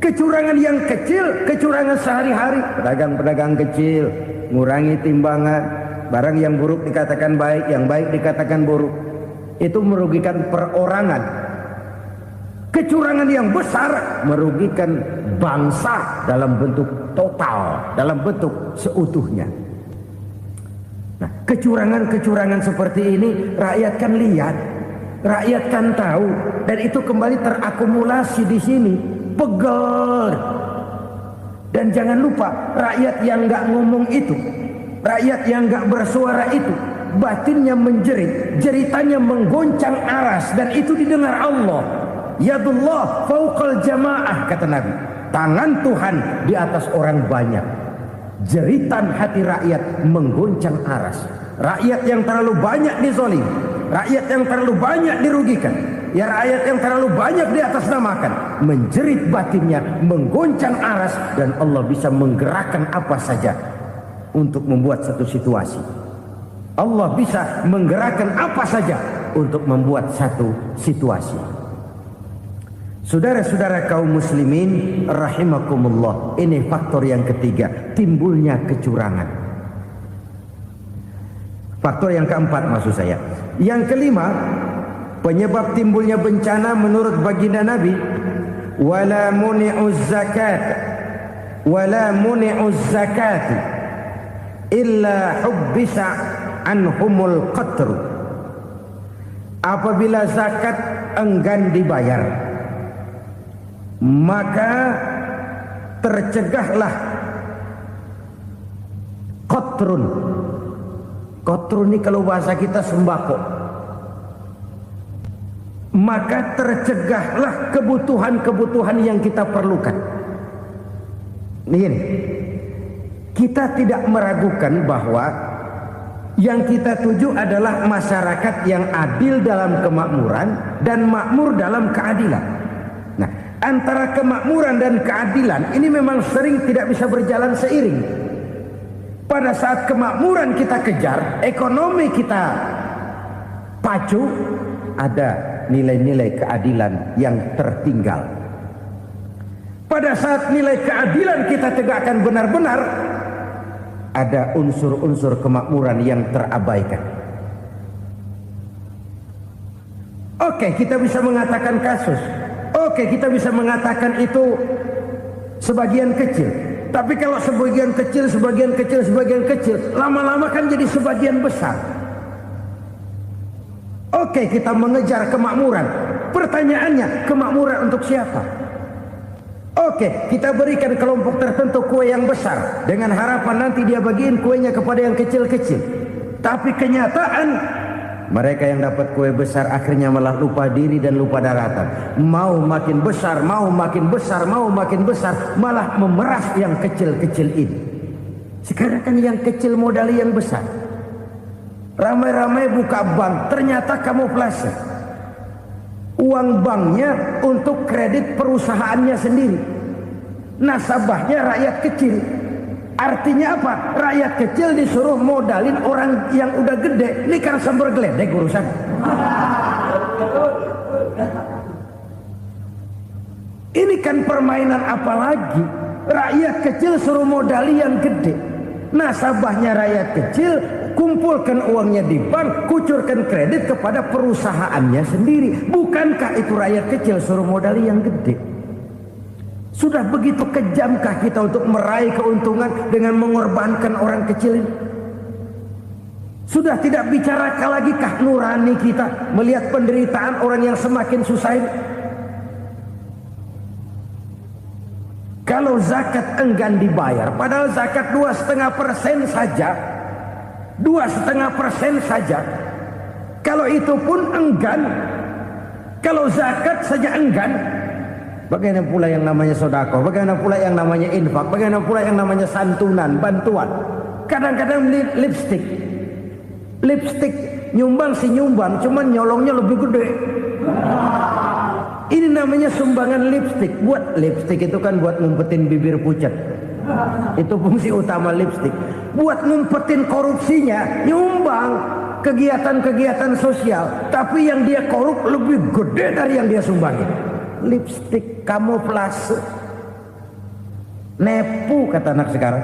Kecurangan yang kecil, kecurangan sehari-hari, pedagang-pedagang kecil ngurangi timbangan, barang yang buruk dikatakan baik, yang baik dikatakan buruk, itu merugikan perorangan. Kecurangan yang besar merugikan bangsa dalam bentuk total, dalam bentuk seutuhnya. Nah, kecurangan-kecurangan seperti ini rakyat kan lihat, rakyat kan tahu, dan itu kembali terakumulasi di sini, pegel. Dan jangan lupa, rakyat yang nggak ngomong itu, rakyat yang nggak bersuara itu, batinnya menjerit, jeritannya menggoncang aras, dan itu didengar Allah. Yadullah fauqal jamaah, kata Nabi, tangan Tuhan di atas orang banyak. Jeritan hati rakyat menggoncang aras. Rakyat yang terlalu banyak dizolim, rakyat yang terlalu banyak dirugikan, ya rakyat yang terlalu banyak di atas namakan, menjerit batinnya, menggoncang aras, dan Allah bisa menggerakkan apa saja untuk membuat satu situasi. Allah bisa menggerakkan apa saja untuk membuat satu situasi. Saudara-saudara kaum muslimin rahimakumullah, ini faktor yang ketiga, timbulnya kecurangan. Faktor yang keempat maksud saya. Yang kelima, penyebab timbulnya bencana menurut baginda Nabi, wala muni'uz zakat wala muni'uz zakat illa hubbisa anhumul qatr. Apabila zakat enggan dibayar, maka tercegahlah qatrun. Qatrun ini kalau bahasa kita sembako. Maka tercegahlah kebutuhan-kebutuhan yang kita perlukan. Ini, kita tidak meragukan bahwa yang kita tuju adalah masyarakat yang adil dalam kemakmuran dan makmur dalam keadilan. Nah, antara kemakmuran dan keadilan ini memang sering tidak bisa berjalan seiring. Pada saat kemakmuran kita kejar, ekonomi kita pacu, ada nilai-nilai keadilan yang tertinggal. pada saat nilai keadilan kita tegakkan benar-benar, ada unsur-unsur kemakmuran yang terabaikan. Oke, kita bisa mengatakan kasus. Oke, kita bisa mengatakan itu sebagian kecil. Tapi kalau sebagian kecil, lama-lama kan jadi sebagian besar. Oke, kita mengejar kemakmuran. Pertanyaannya, kemakmuran untuk siapa? Oke, kita berikan kelompok tertentu kue yang besar dengan harapan nanti dia bagiin kuenya kepada yang kecil-kecil. Tapi kenyataan, mereka yang dapat kue besar akhirnya malah lupa diri dan lupa daratan. Mau makin besar, malah memeras yang kecil-kecil ini. Sekarang kan yang kecil modali yang besar. Ramai-ramai buka bank, ternyata kamuflase. Uang banknya untuk kredit perusahaannya sendiri. Nasabahnya rakyat kecil. Artinya apa? Rakyat kecil disuruh modalin orang yang udah gede. Ini kan sumber geledek urusan. Ini kan permainan apa lagi? Rakyat kecil suruh modali yang gede. Nasabahnya rakyat kecil, kumpulkan uangnya di bank, kucurkan kredit kepada perusahaannya sendiri. Bukankah itu rakyat kecil suruh modali yang gede? Sudah begitu kejamkah kita untuk meraih keuntungan dengan mengorbankan orang kecil ini? Sudah tidak bicara lagi kah nurani kita melihat penderitaan orang yang semakin susah ini? Kalau zakat enggan dibayar, padahal zakat 2,5% saja, 2,5% saja. Kalau itu pun enggan, kalau zakat saja enggan, bagaimana pula yang namanya sedekah? Bagaimana pula yang namanya infak? Bagaimana pula yang namanya santunan, bantuan? Kadang-kadang lipstick nyumbang si nyumbang, cuman nyolongnya lebih gede. Ini namanya sumbangan lipstick. Buat lipstick itu kan buat ngumpetin bibir pucat. Itu fungsi utama lipstick. Buat ngumpetin korupsinya, nyumbang kegiatan-kegiatan sosial. Tapi yang dia korup lebih gede dari yang dia sumbangin. Lipstick kamuflase. Nepu kata anak sekarang.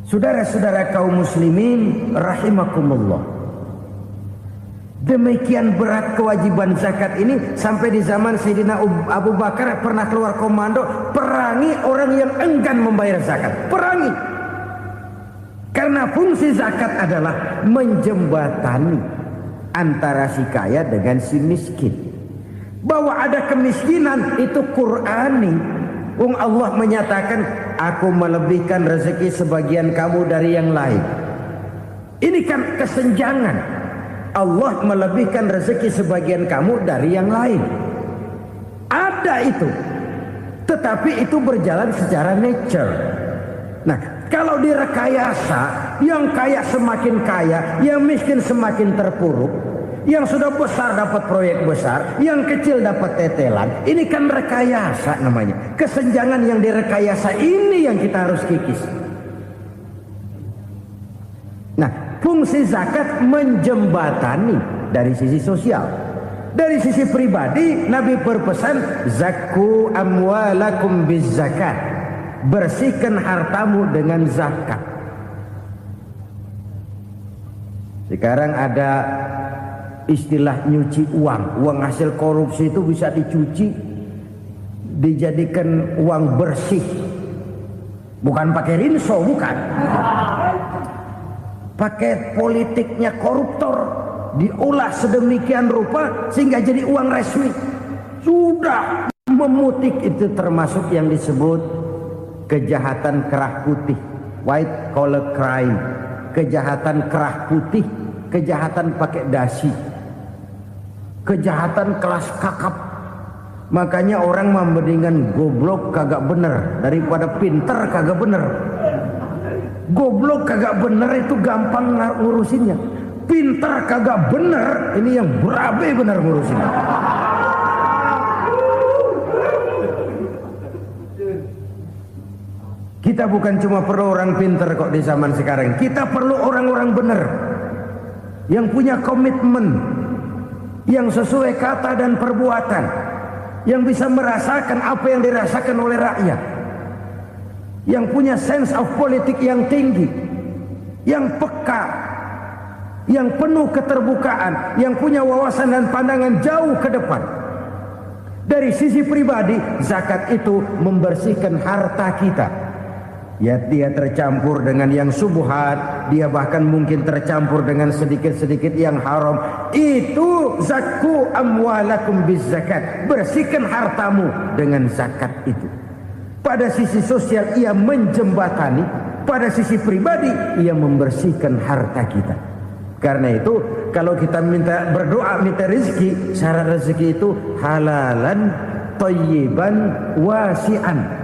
Saudara-saudara kaum muslimin rahimakumullah. Demikian berat kewajiban zakat ini sampai di zaman Sayyidina Abu Bakar pernah keluar komando perangi orang yang enggan membayar zakat. Perangi. Karena fungsi zakat adalah menjembatani antara si kaya dengan si miskin. Bahwa ada kemiskinan itu Qur'ani. Allah menyatakan, aku melebihkan rezeki sebagian kamu dari yang lain. Ini kan kesenjangan. Allah melebihkan rezeki sebagian kamu dari yang lain. Ada itu. Tetapi itu berjalan secara nature. Nah, kalau direkayasa, yang kaya semakin kaya, yang miskin semakin terpuruk, yang sudah besar dapat proyek besar, yang kecil dapat tetelan. Ini kan rekayasa namanya. Kesenjangan yang direkayasa ini yang kita harus kikis. Nah, fungsi zakat menjembatani dari sisi sosial. Dari sisi pribadi, Nabi berpesan, zakku amwalakum biz zakat. Bersihkan hartamu dengan zakat. Sekarang ada istilah nyuci uang. Uang hasil korupsi itu bisa dicuci, dijadikan uang bersih. Bukan pakai rinso, bukan. Pakai politiknya koruptor, diolah sedemikian rupa sehingga jadi uang resmi. Sudah memutik, itu termasuk yang disebut kejahatan kerah putih, white collar crime. Kejahatan kerah putih, kejahatan pakai dasi, kejahatan kelas kakap. Makanya orang mendingan goblok kagak bener daripada pinter kagak bener. Goblok kagak bener itu gampang ngurusinnya. Pintar kagak bener, ini yang berabe bener ngurusinnya. Kita bukan cuma perlu orang pintar kok di zaman sekarang. Kita perlu orang-orang bener yang punya komitmen, yang sesuai kata dan perbuatan, yang bisa merasakan apa yang dirasakan oleh rakyat, yang punya sense of politik yang tinggi, yang peka, yang penuh keterbukaan, yang punya wawasan dan pandangan jauh ke depan. Dari sisi pribadi, zakat itu membersihkan harta kita. Ya, dia tercampur dengan yang subuhat, dia bahkan mungkin tercampur dengan sedikit-sedikit yang haram. Itu zakku amwalakum bizzakat. Bersihkan hartamu dengan zakat itu. Pada sisi sosial ia menjembatani, pada sisi pribadi ia membersihkan harta kita. Karena itu kalau kita berdoa minta rezeki, syarat rezeki itu halalan thayyiban wasi'an.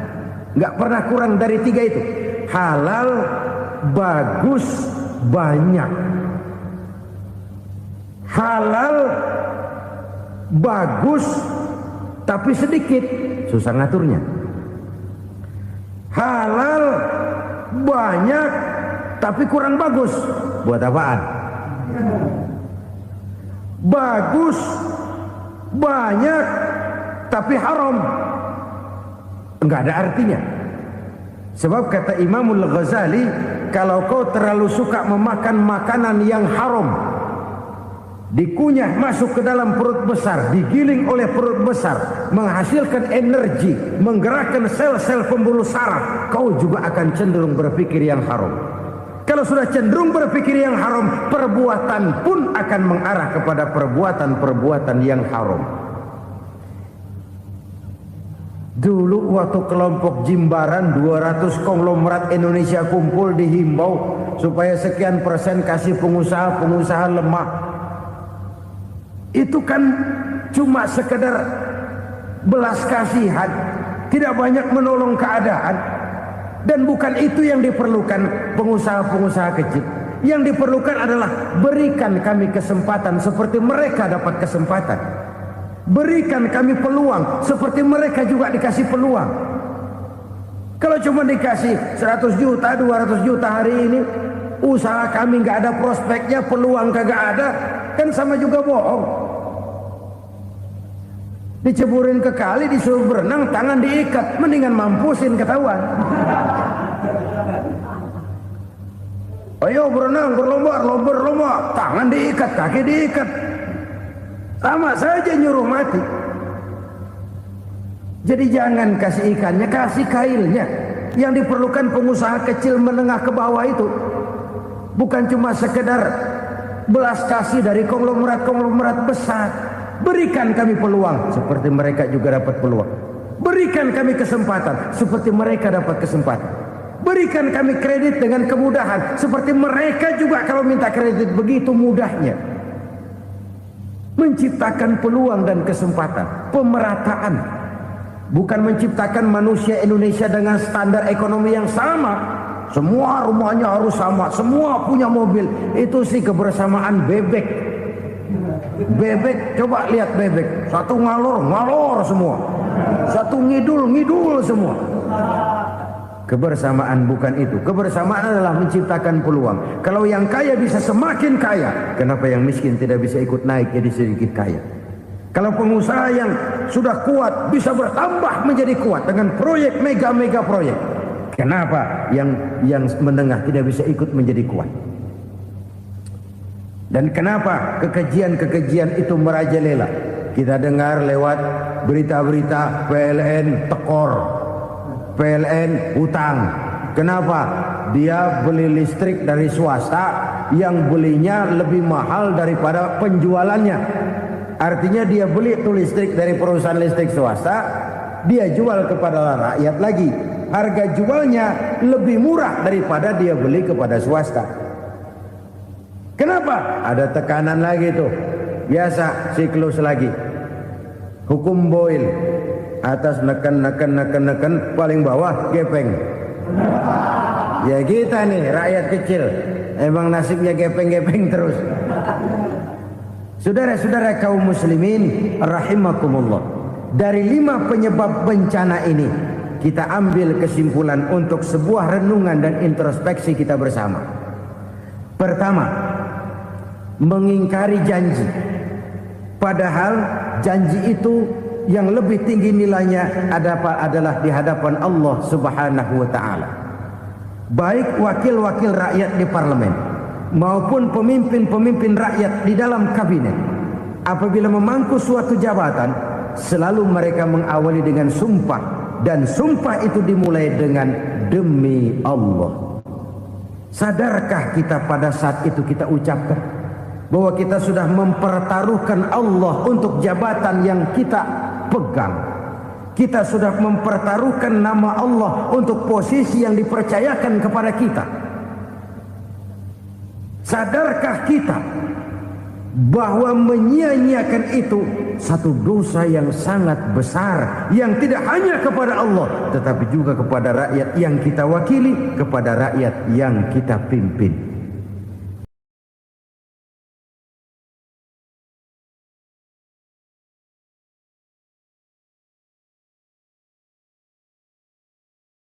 Enggak pernah kurang dari 3 itu. Halal, bagus, banyak. Halal, bagus, tapi sedikit, susah ngaturnya. Halal, banyak, tapi kurang bagus. Buat apaan? Bagus, banyak, tapi haram, enggak ada artinya. Sebab kata Imamul Ghazali, kalau kau terlalu suka memakan makanan yang haram, dikunyah masuk ke dalam perut besar, digiling oleh perut besar, menghasilkan energi, menggerakkan sel-sel pembuluh saraf, kau juga akan cenderung berpikir yang haram. Kalau sudah cenderung berpikir yang haram, perbuatan pun akan mengarah kepada perbuatan-perbuatan yang haram. Dulu waktu kelompok Jimbaran 200 konglomerat Indonesia kumpul, dihimbau supaya sekian persen kasih pengusaha-pengusaha lemah. Itu kan cuma sekedar belas kasihan, tidak banyak menolong keadaan. Dan bukan itu yang diperlukan pengusaha-pengusaha kecil. Yang diperlukan adalah berikan kami kesempatan seperti mereka dapat kesempatan. Berikan kami peluang seperti mereka juga dikasih peluang. Kalau cuma dikasih 100 juta, 200 juta hari ini, usaha kami nggak ada prospeknya, peluang kagak ada, kan sama juga bohong. Diceburin ke kali, disuruh berenang, tangan diikat, mendingan mampusin ketahuan. Ayo berenang, berlomba, tangan diikat, kaki diikat, sama saja nyuruh mati. Jadi jangan kasih ikannya, kasih kailnya. Yang diperlukan pengusaha kecil menengah ke bawah itu bukan cuma sekedar belas kasih dari konglomerat-konglomerat besar. Berikan kami peluang seperti mereka juga dapat peluang. Berikan kami kesempatan seperti mereka dapat kesempatan. Berikan kami kredit dengan kemudahan seperti mereka juga kalau minta kredit begitu mudahnya. Menciptakan peluang dan kesempatan, pemerataan. Bukan menciptakan manusia Indonesia dengan standar ekonomi yang sama. Semua rumahnya harus sama, semua punya mobil. Itu sih kebersamaan bebek. Bebek, coba lihat bebek, satu ngalor semua, satu ngidul semua. Kebersamaan bukan itu. Kebersamaan adalah menciptakan peluang. Kalau yang kaya bisa semakin kaya, kenapa yang miskin tidak bisa ikut naik jadi sedikit kaya? Kalau pengusaha yang sudah kuat bisa bertambah menjadi kuat dengan proyek mega proyek, kenapa yang menengah tidak bisa ikut menjadi kuat? Dan kenapa kekejian itu merajalela? Kita dengar lewat berita-berita PLN tekor, PLN hutang. Kenapa? Dia beli listrik dari swasta yang belinya lebih mahal daripada penjualannya. Artinya dia beli itu listrik dari perusahaan listrik swasta, dia jual kepada rakyat lagi. Harga jualnya lebih murah daripada dia beli kepada swasta. Kenapa? Ada tekanan lagi tuh. Biasa siklus lagi. Hukum Boyle. Atas neken, paling bawah gepeng. Ya kita nih rakyat kecil, emang nasibnya gepeng terus. Saudara-saudara kaum muslimin rahimakumullah. Dari 5 penyebab bencana ini kita ambil kesimpulan untuk sebuah renungan dan introspeksi kita bersama. Pertama, mengingkari janji. Padahal janji itu yang lebih tinggi nilainya adalah di hadapan Allah Subhanahu wa taala. Baik wakil-wakil rakyat di parlemen maupun pemimpin-pemimpin rakyat di dalam kabinet, apabila memangku suatu jabatan, selalu mereka mengawali dengan sumpah, dan sumpah itu dimulai dengan demi Allah. Sadarkah kita pada saat itu kita ucapkan bahwa kita sudah mempertaruhkan Allah untuk jabatan yang kita pegang? Kita sudah mempertaruhkan nama Allah untuk posisi yang dipercayakan kepada kita. Sadarkah kita bahwa menyia-nyiakan itu satu dosa yang sangat besar, yang tidak hanya kepada Allah tetapi juga kepada rakyat yang kita wakili, kepada rakyat yang kita pimpin.